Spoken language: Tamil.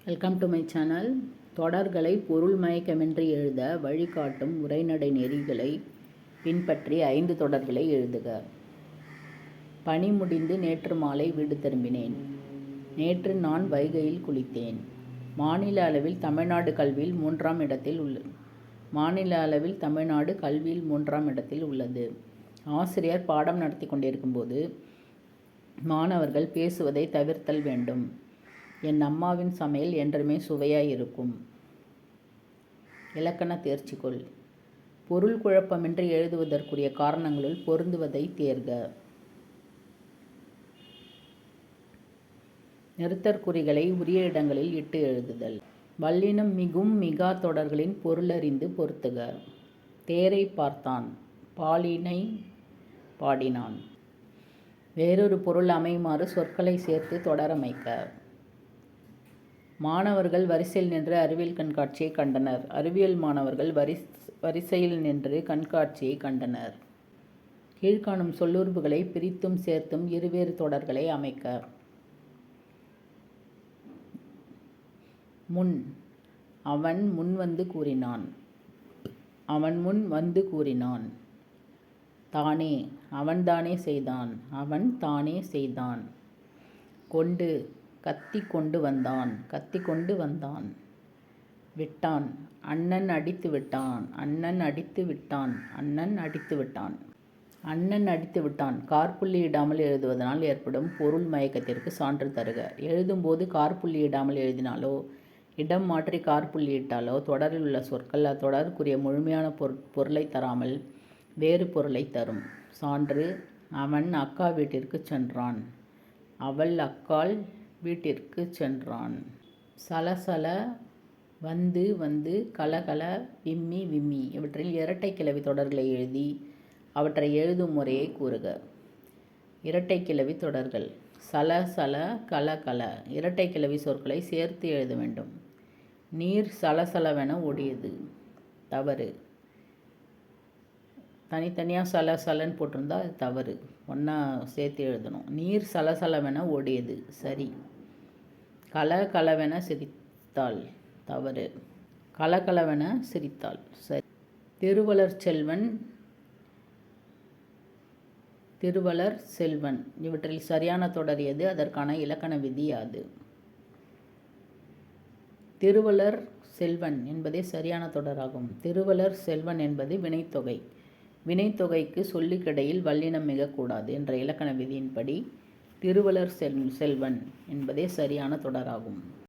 Welcome to my channel. தொடர்களை பொருள் மயக்கமின்றி எழுத வழிகாட்டும் உரைநடை நெறிகளை பின்பற்றி 5 தொடர்களை எழுதுக. பணி முடிந்து நேற்று மாலை வீடு திரும்பினேன். நேற்று நான் வைகையில் குளித்தேன். மாநில அளவில் தமிழ்நாடு கல்வியில் 3ஆம் இடத்தில் உள்ளது. ஆசிரியர் பாடம் நடத்தி கொண்டிருக்கும்போது மாணவர்கள் பேசுவதை தவிர்த்தல் வேண்டும். என் அம்மாவின் சமையல் என்றுமே சுவையாய் இருக்கும். இலக்கண தேர்ச்சிக்கொள். பொருள் குழப்பமின்றி எழுதுவதற்குரிய காரணங்களுள் பொருந்துவதை தேர்க. நிறுத்தற்குறிகளை உரிய இடங்களில் இட்டு எழுதுதல். வல்லினம் மிகும் மிகா தொடர்களின் பொருளறிந்து பொருத்துக. தேரை பார்த்தான், பாலினை பாடினான். வேறொரு பொருள் அமையுமாறு சொற்களை சேர்த்து தொடரமைக்க. மாணவர்கள் வரிசையில் நின்று அறிவியல் கண்காட்சியை கண்டனர். அறிவியல் மாணவர்கள் வரிசையில் நின்று கண்காட்சியை கண்டனர். கீழ்காணும் சொல்லுறுப்புகளை பிரித்தும் சேர்த்தும் இருவேறு தொடர்களை அமைக்க. முன். அவன் முன் வந்து கூறினான். அவன் முன் வந்து கூறினான். தானே. அவன்தானே செய்தான். அவன் தானே செய்தான். கொண்டு. கத்தி கொண்டு வந்தான். கத்தி கொண்டு வந்தான். விட்டான். அண்ணன் அடித்து விட்டான். அண்ணன் அடித்து விட்டான். அண்ணன் அடித்து விட்டான். அண்ணன் அடித்து விட்டான். காற்புள்ளி இடாமல் எழுதுவதனால் ஏற்படும் பொருள் மயக்கத்திற்கு சான்று தருக. எழுதும்போது காற்புள்ளி இடாமல் எழுதினாலோ இடம் மாற்றி காற்புள்ளி இட்டாலோ தொடரில் உள்ள சொற்கள் அத்தொடருக்குரிய முழுமையான பொருளை தராமல் வேறு பொருளை தரும். சான்று: அவன் அக்கா வீட்டிற்கு சென்றான். அவள் அக்காள் வீட்டிற்கு சென்றான். சலசல, வந்து வந்து, கலகல, விம்மி விம்மி இவற்றில் இரட்டை கிளவி தொடர்களை எழுதி அவற்றை எழுதும் முறையை கூறுக. இரட்டை கிளவி தொடர்கள்: சல சல, கல கல. இரட்டை கிளவி சொற்களை சேர்த்து எழுத வேண்டும். நீர் சலசலவென ஓடியது. தவறு. தனித்தனியாக சலசலன்னு போட்டிருந்தா அது தவறு. ஒன்றா சேர்த்து எழுதணும். நீர் சலசலவென ஓடியது. சரி. கலகலவென சிரித்தாள். தவறு. கலகலவென சிரித்தாள். சரி. திருவளர் செல்வன் இவற்றில் சரியான தொடர் எது? அதற்கான இலக்கண விதி யாது? திருவளர் செல்வன் என்பதே சரியான தொடராகும். திருவளர் செல்வன் என்பது வினைத்தொகை. வினைத்தொகைக்கு சொல்லுக்கிடையில் வல்லினம் மிகக்கூடாது என்ற இலக்கண விதியின்படி திருவளர் செல்வன் என்பதே சரியான தொடராகும்.